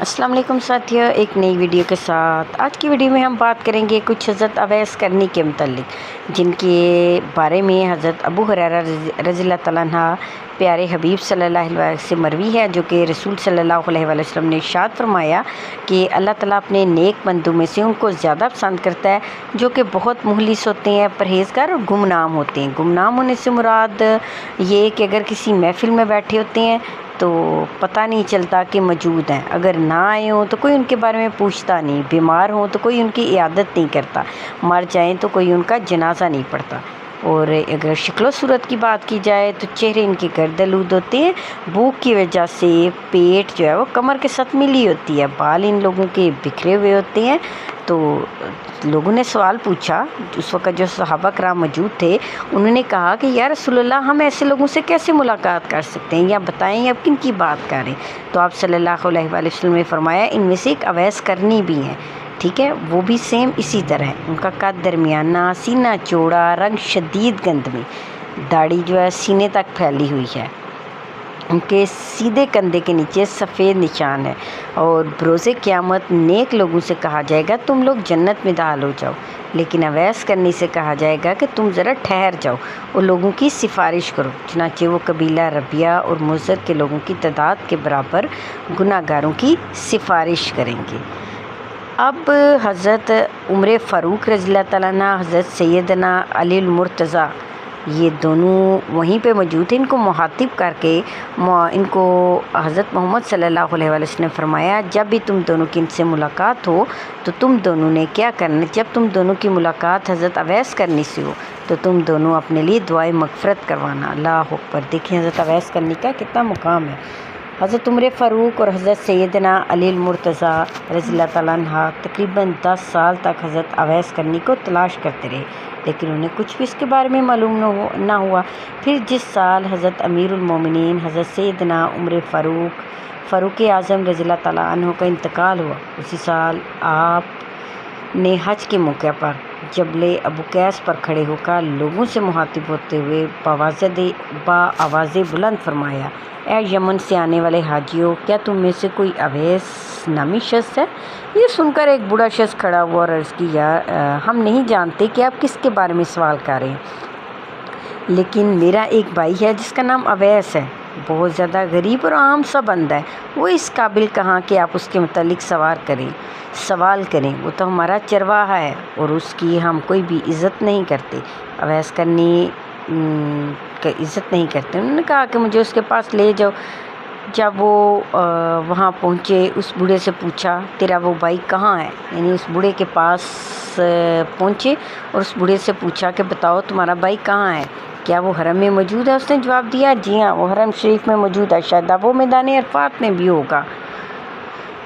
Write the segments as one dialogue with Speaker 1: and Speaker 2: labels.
Speaker 1: अस्सलाम वालेकुम साथियों, एक नई वीडियो के साथ। आज की वीडियो में हम बात करेंगे कुछ हज़रत अवैस करनी के मुतल्लिक, जिनके बारे में हज़रत अबू हुरैरा रज़ियल्लाहु तआला अन्हा प्यारे हबीब सल्लल्लाहु अलैहि वसल्लम से मरवी है, जो कि रसूल सल्लल्लाहु अलैहि वसल्लम ने इरशाद फरमाया कि अल्लाह ताला अपने नेक बंदों में से उनको ज़्यादा पसंद करता है जो कि बहुत मुखलिस होते हैं, परहेज़गार और गुमनाम होते हैं। गुमनाम होने से मुराद ये कि अगर किसी महफ़िल में बैठे होते हैं तो पता नहीं चलता कि मौजूद हैं, अगर ना आए हों तो कोई उनके बारे में पूछता नहीं, बीमार हों तो कोई उनकी इयादत नहीं करता, मर जाएं तो कोई उनका जनाजा नहीं पढ़ता। और अगर शक्ल सूरत की बात की जाए तो चेहरे इनके गर्दलूद होते हैं, भूख की वजह से पेट जो है वो कमर के साथ मिली होती है, बाल इन लोगों के बिखरे हुए होते हैं। तो लोगों ने सवाल पूछा, उस वक़्त जो सहाबा कराम मौजूद थे, उन्होंने कहा कि या रसूलल्लाह, हम ऐसे लोगों से कैसे मुलाकात कर सकते हैं, या बताएं आप किन की बात कर रहे हैं। तो आप सल्लल्लाहु अलैहि वसल्लम ने फरमाया, इनमें से एक अवैस करनी भी है, ठीक है, वो भी सेम इसी तरह है। उनका कद दरमियाना, सीना चौड़ा, रंग शदीद गंद में, दाढ़ी जो है सीने तक फैली हुई है, उनके सीधे कंधे के नीचे सफ़ेद निशान है। और बरोज़े क़यामत नेक लोगों से कहा जाएगा तुम लोग जन्नत में दाखिल हो जाओ, लेकिन अवैस करने से कहा जाएगा कि तुम ज़रा ठहर जाओ और लोगों की सिफारिश करो। चुनांचे वो कबीला रबिया और मुज़र के लोगों की तादाद के बराबर गुनाहगारों की सिफारिश करेंगे। अब हज़रत उमर फ़ारूक रज़ियल्लाहु तआला अन्हु, हज़रत सैयदना अली मुर्तज़ा, ये दोनों वहीं पे मौजूद थे। इनको मुखातिब करके इनको हज़रत मोहम्मद सल्लल्लाहु अलैहि वसल्लम ने फरमाया, जब भी तुम दोनों की इनसे मुलाकात हो तो तुम दोनों ने क्या करना, जब तुम दोनों की मुलाकात हज़रत अवैस करनी से हो तो तुम दोनों अपने लिए दुआए मग़फ़िरत करवाना। अल्लाह अकबर। देखिए हज़रत अवैस करनी का कितना मुकाम है। हज़रत उमर फ़ारूक और हज़रत सैयदना अली मुर्तज़ा रज़ियल्लाहु तआला अन्हा तकरीबन 10 साल तक हज़रत अवैस करनी को तलाश करते रहे, लेकिन उन्हें कुछ भी इसके बारे में मालूम ना हुआ। फिर जिस साल हज़रत अमीरुल मोमिनीन हज़रत सैयदना उमर फ़ारूक आज़म रज़ियल्लाहु तआला अन्हु का इंतकाल हुआ, उसी साल आपने हज के मौके पर जबले अबू कैस पर खड़े होकर लोगों से मुखातिब होते हुए आवाज़ बुलंद फरमाया, ए यमन से आने वाले हाजियों, क्या तुम में से कोई अवैस नामी शख्स है? ये सुनकर एक बूढ़ा शख्स खड़ा हुआ और अर्ज़ की, यार हम नहीं जानते कि आप किसके बारे में सवाल कर रहे हैं, लेकिन मेरा एक भाई है जिसका नाम अवैस है, बहुत ज़्यादा गरीब और आम सा बंदा है, वो इस काबिल कहाँ कि आप उसके मुतालिक सवाल करें, वो तो हमारा चरवाहा है और उसकी हम कोई भी इज़्ज़त नहीं करते। अवैस करनी की इज़्ज़त नहीं करते। उन्होंने कहा कि मुझे उसके पास ले जाओ। जब वो वहाँ पहुँचे, उस बूढ़े से पूछा, तेरा वो भाई कहाँ है? यानी उस बूढ़े के पास पहुँचे और उस बूढ़े से पूछा कि बताओ तुम्हारा भाई कहाँ है, क्या वो हरम में मौजूद है? उसने जवाब दिया, जी हाँ, वो हरम शरीफ में मौजूद है, शायद वो मैदान अरफात में भी होगा।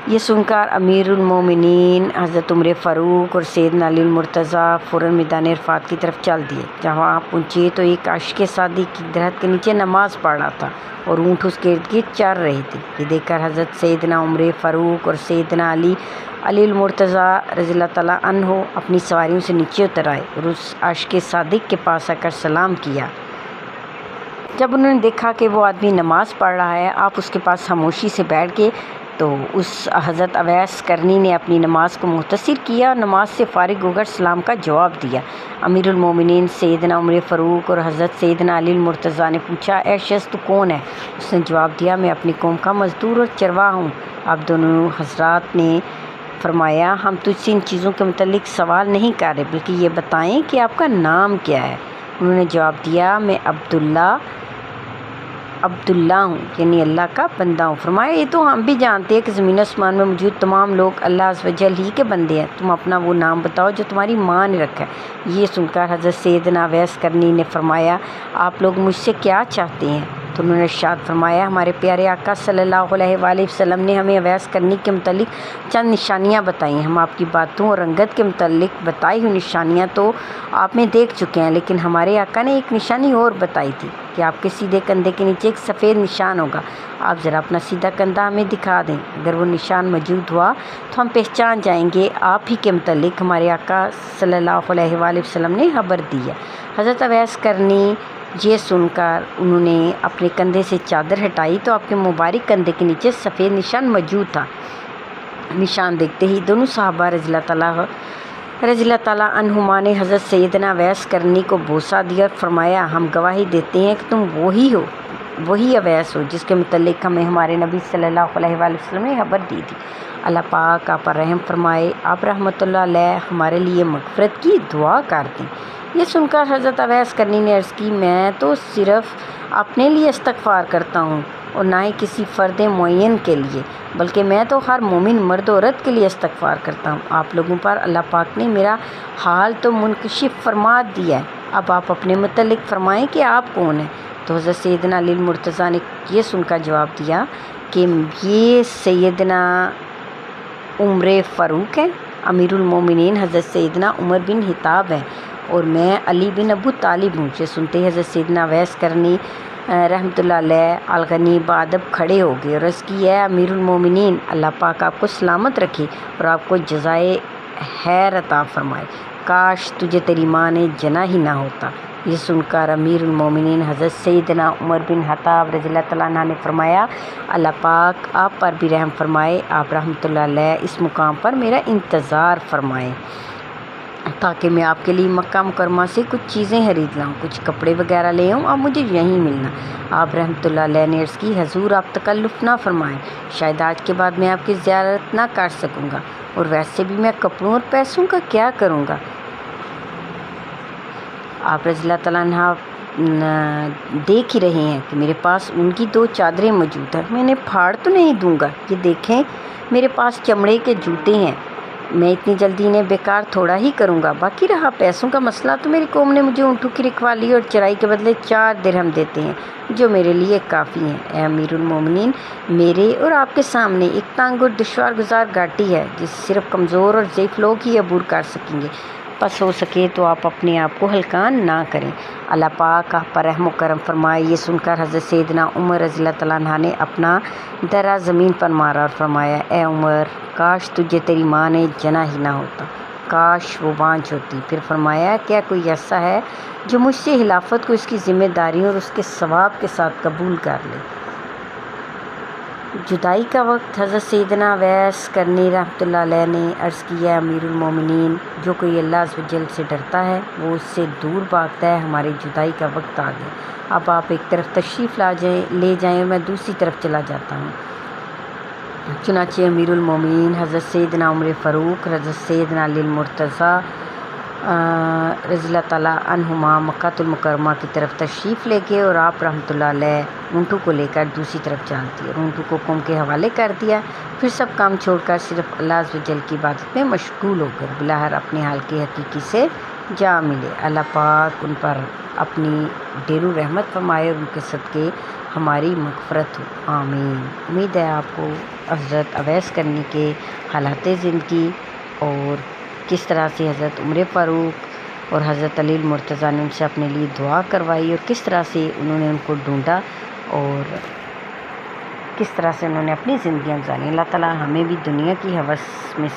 Speaker 1: ये सुनकर अमीरुल मोमिनीन हज़रत उमर फ़ारूक और सैयदना अली मुर्तज़ा फ़ौरन मैदान अरफात की तरफ चल दिए। जहाँ आप पहुँचे तो एक आशिक़ सादी की दरख्त के नीचे नमाज़ पढ़ रहा था और ऊँट उसके इर्द गिर्द चर रहे थे। ये देखकर हज़रत सैयदना उमर फ़ारूक और सैयदना अली मुर्तज़ा रज़ियल्लाहु तआला अन्हु अपनी सवारियों से नीचे उतर आए और उस आशिक़ सादिक के पास आकर सलाम किया। जब उन्होंने देखा कि वो आदमी नमाज़ पढ़ रहा है, आप उसके पास खामोशी से बैठ गए, तो उस हज़रत अवैस करनी ने अपनी नमाज़ को मुख्तसर किया, नमाज से फ़ारिग होकर सलाम का जवाब दिया। अमीरुल मोमिनीन सैयदना उमर फ़ारूक और हज़रत सैयदना अली मुर्तज़ा ने पूछा, ए शख्स तू कौन है? उसने जवाब दिया, मैं अपनी कौम का मज़दूर और चरवाहा हूँ। आप दोनों हज़रात ने फरमाया, हम तुझसे इन चीज़ों के मुतालिक सवाल नहीं कर रहे, बल्कि ये बताएं कि आपका नाम क्या है। उन्होंने जवाब दिया, मैं अब्दुल्ला हूँ, यानी अल्लाह का बंदा हूँ। फरमाया, ये तो हम भी जानते हैं कि ज़मीन आसमान में मौजूद तमाम लोग अल्लाह अज़्ज़ व जल ही के बंदे हैं, तुम अपना वो नाम बताओ जो तुम्हारी माँ ने रखा है। ये सुनकर हज़रत सैयदना अवैस करनी ने फरमाया, आप लोग मुझसे क्या चाहते हैं? तो उन्होंने इरशाद फरमाया, हमारे प्यारे आका सल्लल्लाहु अलैहि वसल्लम ने हमें अवैस करनी के मुतालिक चंद निशानियाँ बताई हैं। हम आपकी बातों और रंगत के मुतालिक बताई हुई निशानियाँ तो आप में देख चुके हैं, लेकिन हमारे आका ने एक निशानी और बताई थी कि आपके सीधे कंधे के नीचे एक सफ़ेद निशान होगा। आप ज़रा अपना सीधा कंधा हमें दिखा दें, अगर वो निशान मौजूद हुआ तो हम पहचान जाएंगे आप ही के मुतालिक हमारे आका सल्लल्लाहु अलैहि वसल्लम ने खबर दी है। हज़रत अवैस करनी ये सुनकर उन्होंने अपने कंधे से चादर हटाई तो आपके मुबारक कंधे के नीचे सफ़ेद निशान मौजूद था। निशान देखते ही दोनों सहाबा रज़ी अल्लाह ताला अन्हुमा ने हज़रत सैयदना अवैस करनी को बोसा दिया और फरमाया, हम गवाही देते हैं कि तुम वही अवैस हो जिसके मुतल्लिक हमें हमारे नबी सल्लल्लाहु अलैहि वसल्लम ने खबर दी थी। अल्लाह पाक आप पर रहम फरमाए। आप रहमतुल्लाह अलैह हमारे लिए मग़फ़िरत की दुआ कर दें। ये सुनकर हज़रत अवैस करनी ने अर्ज़ की, मैं तो सिर्फ़ अपने लिए इस्तग़फ़ार करता हूँ और ना ही किसी फ़र्द मुअय्यन के लिए, बल्कि मैं तो हर मोमिन मर्द औरत के लिए इस्तग़फ़ार करता हूँ। आप लोगों पर अल्लाह पाक ने मेरा हाल तो मुनकशिफ़ फरमा दिया है। अब आप अपने मुतल्लिक फ़रमाएँ कि आप कौन हैं। तो हज़रत सैयदना अली मुर्तज़ा ने ये सुनकर जवाब दिया कि ये सैयदना उमर फ़ारूक हैं, अमीरुल मोमिनीन हज़रत सैयदना उमर बिन हिताब हैं और मैं अली बिन अबू तालिब हूँ। ये सुनते ही हज़रत सैयदना अवैस करनी रहमतुल्लाह अलैह अलगनी बादब खड़े हो गए और अर्ज़ की, है अमीरुल मोमिनीन, अल्लाह पाक आपको सलामत रखे और आपको जज़ाए खैर अता फ़रमाए। काश तुझे तेरी माँ ने जना ही ना होता। ये सुनकर अमीरुल मोमिनीन हज़रत सैयदना उमर बिन खत्ताब रज़ियल्लाहु तआला अन्हु ने फरमाया, अल्लाह पाक आप पर भी रहम फरमाए। आप रहमतुल्लाह अलैह इस मुकाम पर मेरा इंतज़ार फरमाएँ ताकि मैं आपके लिए मक्का मुकरमा से कुछ चीज़ें खरीद लाऊं, कुछ कपड़े वगैरह ले आऊं, आप मुझे यहीं मिलना। आप रहमतुल्लाह अलैह ने अर्ज़ की, हजूर आप तकल्लुफ़ ना फरमाएं, शायद आज के बाद मैं आपकी ज़ियारत ना कर सकूँगा और वैसे भी मैं कपड़ों और पैसों का क्या करूँगा। आप रज़ियल्लाहु तआला अन्हा देख ही रहे हैं कि मेरे पास उनकी 2 चादरें मौजूद हैं, मैं इन्हें फाड़ तो नहीं दूँगा। ये देखें मेरे पास चमड़े के जूते हैं, मैं इतनी जल्दी इन्हें बेकार थोड़ा ही करूँगा। बाकी रहा पैसों का मसला, तो मेरी कौम ने मुझे ऊँटों की रखवाली और चराई के बदले 4 दिरहम देते हैं, जो मेरे लिए काफ़ी हैं। ए अमीरुल मोमिनीन, मेरे और आपके सामने एक तंग और दुश्वार गुजार घाटी है जिसे सिर्फ कमज़ोर और ज़ईफ़ लोग ही अबूर कर सकेंगे। बस हो सके तो आप अपने आप को हल्कान ना करें। अल्लाह पाक आप पर रहम करम फरमाए। ये सुनकर हज़रत सैयदना उमर रज़ियल्लाहु तआला अन्हु ने अपना दरा ज़मीन पर मारा और फरमाया, ए उमर, काश तुझे तेरी माँ ने जना ही ना होता, काश वो बांझ होती। फिर फरमाया, क्या कोई ऐसा है जो मुझसे खिलाफत को इसकी ज़िम्मेदारियों और उसके सवाब के साथ कबूल कर ले। जुदाई का वक्त हज़रत सैयदना अवैस करनी रहमतुल्लाह अलैह ने अर्ज़ किया, अमीरुल मोमिनीन, जो कोई अल्लाह अज़्ज़ व जल से डरता है वो उससे दूर भागता है। हमारी जुदाई का वक्त आ गया, अब आप एक तरफ तशरीफ़ ले जाएं और मैं दूसरी तरफ चला जाता हूँ। चुनाचे अमीरुल मोमिनीन हज़रत सैयदना उमर फ़ारूक हज़रत सैयदना अली मुर्तज़ा रज़ियल्लाहु तआला अन्हुमा मक्कातुल मुकर्रमा की तरफ तशरीफ़ ले गए और आप रहमतुल्लाह अलैह ऊँटों को लेकर दूसरी तरफ चल दिए और ऊँटों को कौम के हवाले कर दिया। फिर सब काम छोड़कर सिर्फ अल्लाह अज़्ज़ व जल की इबादत में मशगूल होकर बिलाहर अपने हाल के हकीकी से जा मिले। अल्लाह पाक उन पर अपनी ढेरों रहमत फरमाए और उनके सदक़े हमारी मग़फ़िरत हो, आमीन। उम्मीद है आपको हज़रत अवैस करनी के हालात ज़िंदगी और किस तरह से हज़रत उमर फ़ारूक और हज़रत अली मुर्तज़ा ने उनसे अपने लिए दुआ करवाई और किस तरह से उन्होंने उनको ढूंढा और किस तरह से उन्होंने अपनी ज़िंदगियाँ गुजारी। अल्लाह ताला हमें भी दुनिया की हवस में